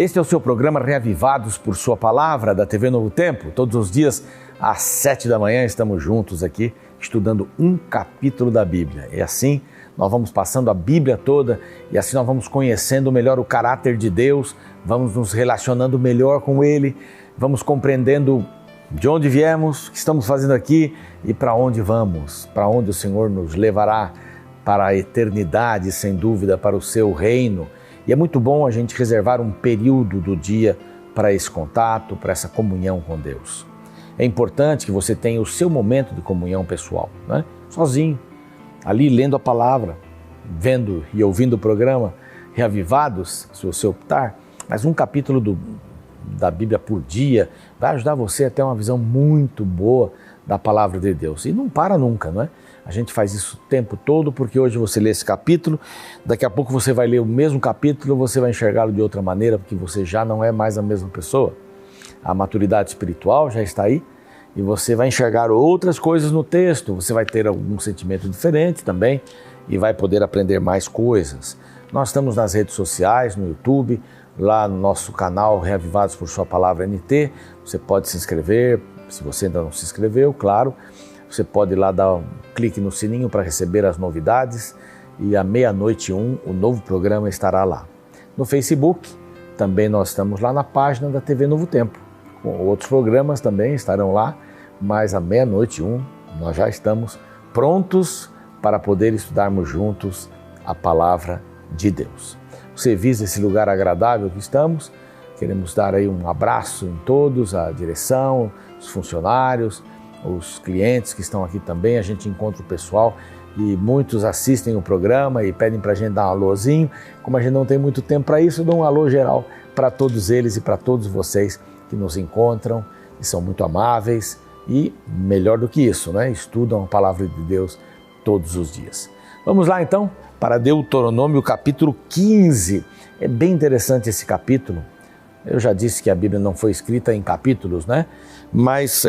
Este é o seu programa Reavivados por Sua Palavra, da TV Novo Tempo. Todos os dias, às 7 da manhã, estamos juntos aqui, estudando um capítulo da Bíblia. E assim, nós vamos passando a Bíblia toda e assim nós vamos conhecendo melhor o caráter de Deus, vamos nos relacionando melhor com Ele, vamos compreendendo de onde viemos, o que estamos fazendo aqui e para onde vamos, para onde o Senhor nos levará, para a eternidade, sem dúvida, para o seu reino. E é muito bom a gente reservar um período do dia para esse contato, para essa comunhão com Deus. É importante que você tenha o seu momento de comunhão pessoal, né? Sozinho, ali lendo a palavra, vendo e ouvindo o programa Reavivados, se você optar, mas um capítulo da Bíblia por dia vai ajudar você a ter uma visão muito boa da palavra de Deus. E não para nunca, não é? A gente faz isso o tempo todo porque hoje você lê esse capítulo, daqui a pouco você vai ler o mesmo capítulo, você vai enxergá-lo de outra maneira porque você já não é mais a mesma pessoa. A maturidade espiritual já está aí e você vai enxergar outras coisas no texto, você vai ter algum sentimento diferente também e vai poder aprender mais coisas. Nós estamos nas redes sociais, no YouTube, lá no nosso canal Reavivados por Sua Palavra NT, você pode se inscrever, se você ainda não se inscreveu, claro. Você pode ir lá dar um clique no sininho para receber as novidades e à 00:01 o novo programa estará lá. No Facebook, também nós estamos lá na página da TV Novo Tempo. Outros programas também estarão lá, mas à 00:01 nós já estamos prontos para poder estudarmos juntos a Palavra de Deus. Você visa esse lugar agradável que estamos, queremos dar aí um abraço em todos, a direção, os funcionários, os clientes que estão aqui também, a gente encontra o pessoal e muitos assistem o programa e pedem para a gente dar um alôzinho. Como a gente não tem muito tempo para isso, eu dou um alô geral para todos eles e para todos vocês que nos encontram e são muito amáveis e, melhor do que isso, né? Estudam a Palavra de Deus todos os dias. Vamos lá então para Deuteronômio capítulo 15. É bem interessante esse capítulo. Eu já disse que a Bíblia não foi escrita em capítulos, né? Mas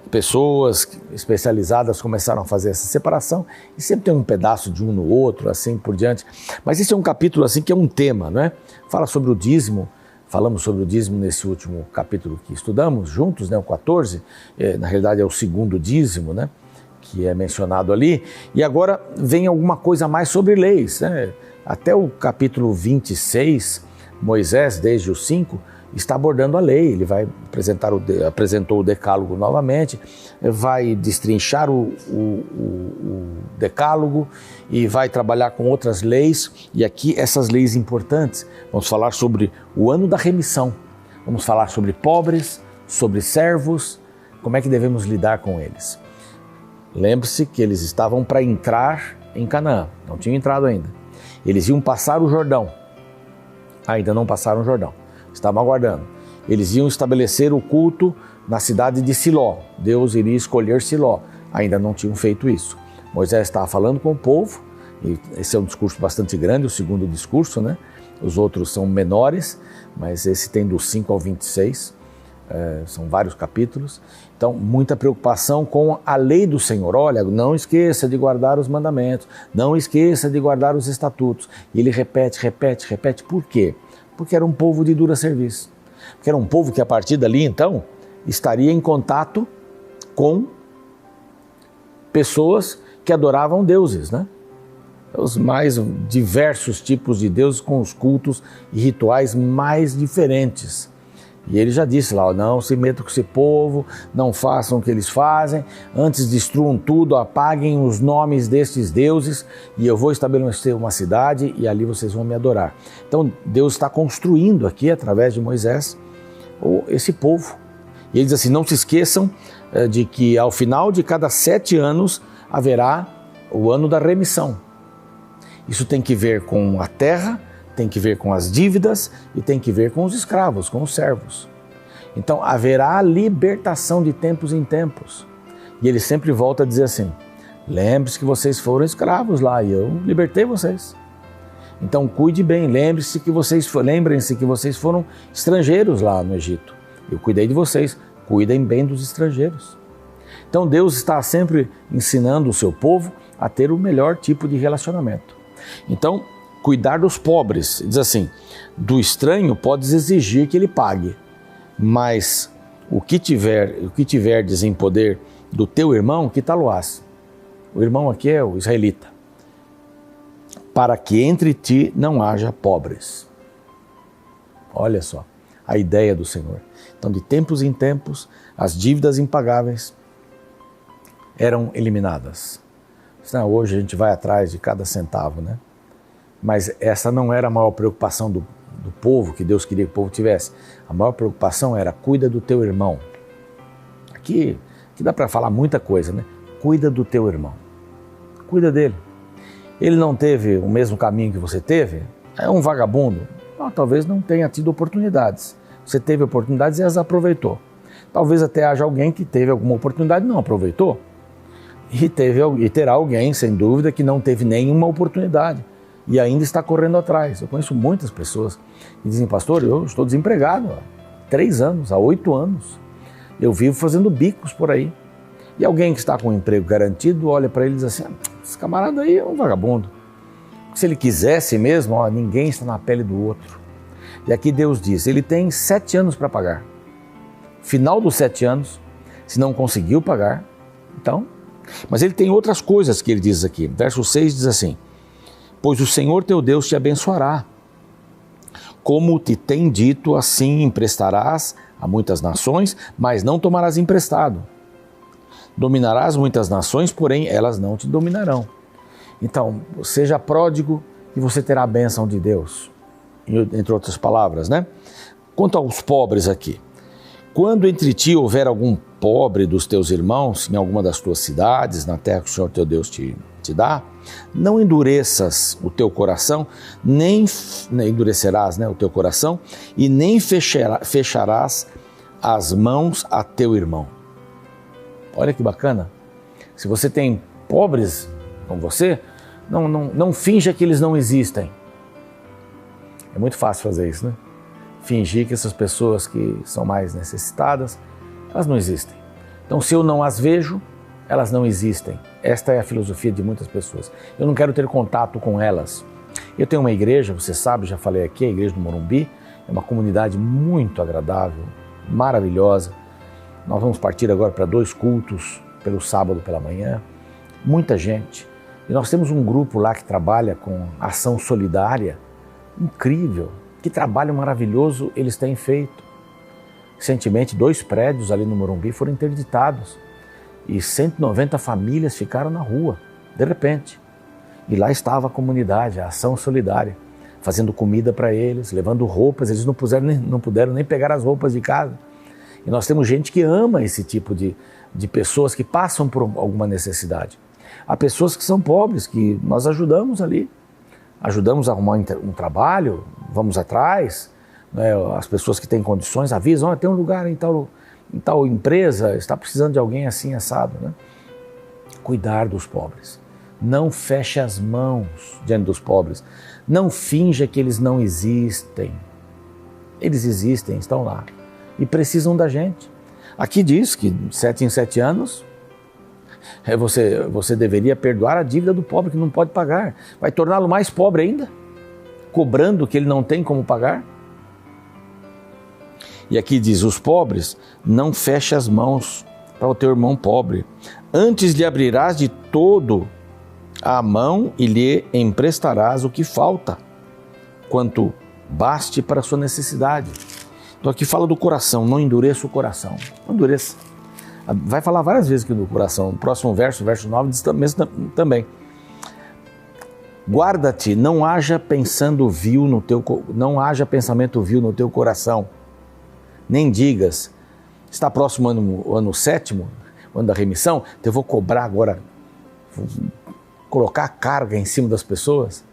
pessoas especializadas começaram a fazer essa separação e sempre tem um pedaço de um no outro, assim por diante. Mas esse é um capítulo assim que é um tema, não é? Fala sobre o dízimo, falamos sobre o dízimo nesse último capítulo que estudamos juntos, né? O 14, na realidade é o segundo dízimo, né? Que é mencionado ali. E agora vem alguma coisa a mais sobre leis, né? Até o capítulo 26, Moisés, desde o 5, está abordando a lei, ele vai apresentou o decálogo novamente, vai destrinchar o decálogo e vai trabalhar com outras leis, e aqui essas leis importantes, vamos falar sobre o ano da remissão, vamos falar sobre pobres, sobre servos, como é que devemos lidar com eles. Lembre-se que eles estavam para entrar em Canaã, não tinham entrado ainda, eles iam passar o Jordão, ainda não passaram o Jordão. Estavam aguardando. Eles iam estabelecer o culto na cidade de Siló. Deus iria escolher Siló. Ainda não tinham feito isso. Moisés estava falando com o povo, e esse é um discurso bastante grande, o segundo discurso, né? Os outros são menores, mas esse tem do 5 ao 26, são vários capítulos. Então, muita preocupação com a lei do Senhor. Olha, não esqueça de guardar os mandamentos, não esqueça de guardar os estatutos. E ele repete. Por quê? Porque era um povo de dura serviço. Porque era um povo que a partir dali, então, estaria em contato com pessoas que adoravam deuses, né? Os mais diversos tipos de deuses com os cultos e rituais mais diferentes. E ele já disse lá, não se metam com esse povo, não façam o que eles fazem, antes destruam tudo, apaguem os nomes destes deuses e eu vou estabelecer uma cidade e ali vocês vão me adorar. Então Deus está construindo aqui, através de Moisés, esse povo. E ele diz assim, não se esqueçam de que ao final de cada 7 anos haverá o ano da remissão. Isso tem que ver com a terra, tem que ver com as dívidas e tem que ver com os escravos, com os servos. Então haverá libertação de tempos em tempos. E ele sempre volta a dizer assim, lembre-se que vocês foram escravos lá e eu libertei vocês. Então cuide bem, lembrem-se que vocês foram estrangeiros lá no Egito. Eu cuidei de vocês, cuidem bem dos estrangeiros. Então Deus está sempre ensinando o seu povo a ter o melhor tipo de relacionamento. Então, cuidar dos pobres. Diz assim, do estranho podes exigir que ele pague, mas o que tiverdes em poder do teu irmão, que tal-o-ás? O irmão aqui é o israelita. Para que entre ti não haja pobres. Olha só a ideia do Senhor. Então, de tempos em tempos, as dívidas impagáveis eram eliminadas. Senão, hoje a gente vai atrás de cada centavo, né? Mas essa não era a maior preocupação do povo, que Deus queria que o povo tivesse. A maior preocupação era: cuida do teu irmão. Aqui dá para falar muita coisa, né? Cuida do teu irmão. Cuida dele. Ele não teve o mesmo caminho que você teve? É um vagabundo? Não, talvez não tenha tido oportunidades. Você teve oportunidades e as aproveitou. Talvez até haja alguém que teve alguma oportunidade e não aproveitou. E terá alguém, sem dúvida, que não teve nenhuma oportunidade e ainda está correndo atrás. Eu conheço muitas pessoas que dizem: pastor, eu estou desempregado há 3 anos, há 8 anos. Eu vivo fazendo bicos por aí. E alguém que está com um emprego garantido olha para ele e diz assim: esse camarada aí é um vagabundo. Se ele quisesse mesmo, ninguém está na pele do outro. E aqui Deus diz, ele tem 7 anos para pagar. Final dos 7 anos, se não conseguiu pagar, então... Mas ele tem outras coisas que ele diz aqui. Verso 6 diz assim: pois o Senhor teu Deus te abençoará. Como te tem dito, assim emprestarás a muitas nações, mas não tomarás emprestado. Dominarás muitas nações, porém elas não te dominarão. Então, seja pródigo e você terá a bênção de Deus. Entre outras palavras, né? Quanto aos pobres aqui. Quando entre ti houver algum pobre dos teus irmãos, em alguma das tuas cidades, na terra que o Senhor teu Deus te dá, não endureças o teu coração, nem endurecerás, né, o teu coração, e nem fecharás as mãos a teu irmão. Olha que bacana. Se você tem pobres com você, não finja que eles não existem. É muito fácil fazer isso, né? Fingir que essas pessoas que são mais necessitadas, elas não existem. Então, se eu não as vejo, elas não existem. Esta é a filosofia de muitas pessoas. Eu não quero ter contato com elas. Eu tenho uma igreja, você sabe, já falei aqui, a igreja do Morumbi, é uma comunidade muito agradável, maravilhosa. Nós vamos partir agora para 2 cultos, pelo sábado pela manhã, muita gente. E nós temos um grupo lá que trabalha com ação solidária, incrível. Que trabalho maravilhoso eles têm feito. Recentemente, 2 prédios ali no Morumbi foram interditados e 190 famílias ficaram na rua, de repente. E lá estava a comunidade, a ação solidária, fazendo comida para eles, levando roupas. Eles não puderam nem pegar as roupas de casa. E nós temos gente que ama esse tipo de pessoas que passam por alguma necessidade. Há pessoas que são pobres, que nós ajudamos ali. Ajudamos a arrumar um trabalho, vamos atrás, né? As pessoas que têm condições avisam: tem um lugar em tal empresa, está precisando de alguém assim assado, né? Cuidar dos pobres. Não feche as mãos diante dos pobres. Não finja que eles não existem. Eles existem, estão lá e precisam da gente. Aqui diz que 7 em 7 anos... Você deveria perdoar a dívida do pobre que não pode pagar. Vai torná-lo mais pobre ainda, cobrando o que ele não tem como pagar. E aqui diz: os pobres, não feche as mãos para o teu irmão pobre. Antes lhe abrirás de todo a mão e lhe emprestarás o que falta, quanto baste para a sua necessidade. Então aqui fala do coração: não endureça o coração. Não endureça. Vai falar várias vezes aqui do coração. O próximo verso, verso 9, diz também: guarda-te, não haja pensamento vil no teu coração. Nem digas: está próximo o ano 7º, o ano da remissão, então eu vou cobrar agora, vou colocar a carga em cima das pessoas,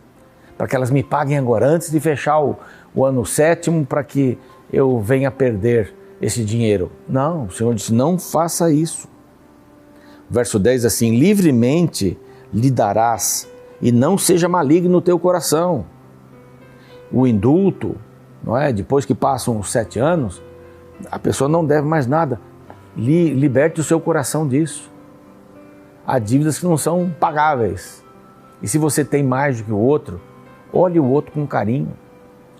para que elas me paguem agora, antes de fechar o ano 7º, para que eu venha perder esse dinheiro. Não, o Senhor disse: não faça isso. Verso 10 assim: livremente lhe darás e não seja maligno o teu coração. O indulto, não é? Depois que passam os 7 anos, a pessoa não deve mais nada. Liberte o seu coração disso. Há dívidas que não são pagáveis. E se você tem mais do que o outro, Olhe o outro com carinho.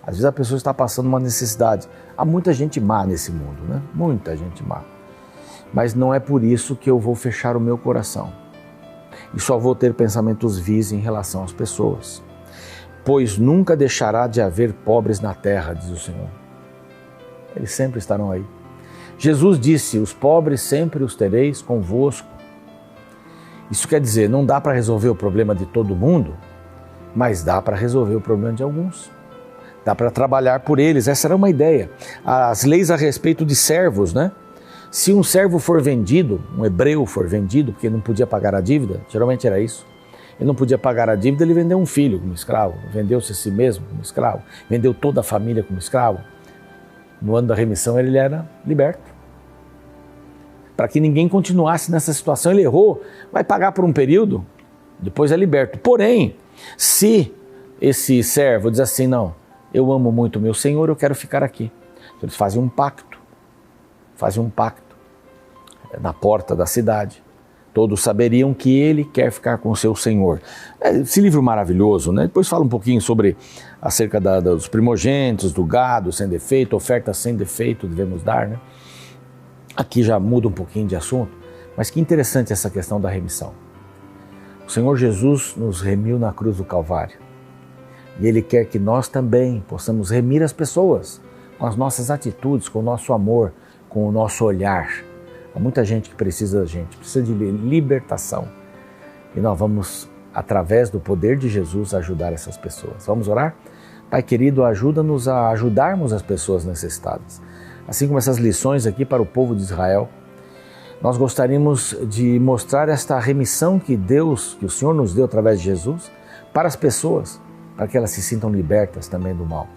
Às vezes a pessoa está passando uma necessidade. Há muita gente má nesse mundo, né? Muita gente má. Mas não é por isso que eu vou fechar o meu coração. E só vou ter pensamentos vis em relação às pessoas. Pois nunca deixará de haver pobres na terra, diz o Senhor. Eles sempre estarão aí. Jesus disse, os pobres sempre os tereis convosco. Isso quer dizer, não dá para resolver o problema de todo mundo, mas dá para resolver o problema de alguns. Dá para trabalhar por eles, essa era uma ideia. As leis a respeito de servos, né? Se um servo for vendido, um hebreu for vendido, porque não podia pagar a dívida, geralmente era isso. Ele não podia pagar a dívida, ele vendeu um filho como escravo, vendeu-se a si mesmo como escravo, vendeu toda a família como escravo. No ano da remissão ele era liberto. Para que ninguém continuasse nessa situação, ele errou, vai pagar por um período, depois é liberto. Porém, se esse servo diz assim, não, eu amo muito o meu Senhor, eu quero ficar aqui. Então, eles fazem um pacto na porta da cidade. Todos saberiam que ele quer ficar com o seu Senhor. Esse livro maravilhoso, né? Depois fala um pouquinho sobre acerca dos primogênitos, do gado sem defeito, oferta sem defeito devemos dar, né? Aqui já muda um pouquinho de assunto, mas que interessante essa questão da remissão. O Senhor Jesus nos remiu na cruz do Calvário e Ele quer que nós também possamos remir as pessoas com as nossas atitudes, com o nosso amor, com o nosso olhar. Há muita gente que precisa da gente, precisa de libertação e nós vamos, através do poder de Jesus, ajudar essas pessoas. Vamos orar? Pai querido, ajuda-nos a ajudarmos as pessoas necessitadas. Assim como essas lições aqui para o povo de Israel, nós gostaríamos de mostrar esta remissão que o Senhor nos deu através de Jesus para as pessoas, para que elas se sintam libertas também do mal.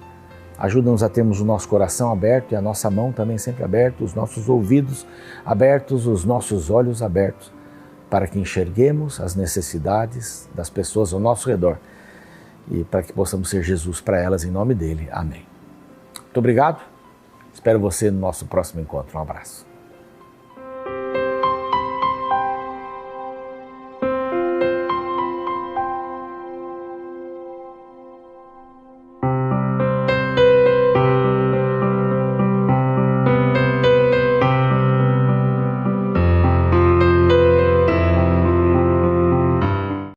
Ajuda-nos a termos o nosso coração aberto e a nossa mão também sempre aberta, os nossos ouvidos abertos, os nossos olhos abertos, para que enxerguemos as necessidades das pessoas ao nosso redor e para que possamos ser Jesus para elas em nome dele. Amém. Muito obrigado. Espero você no nosso próximo encontro. Um abraço.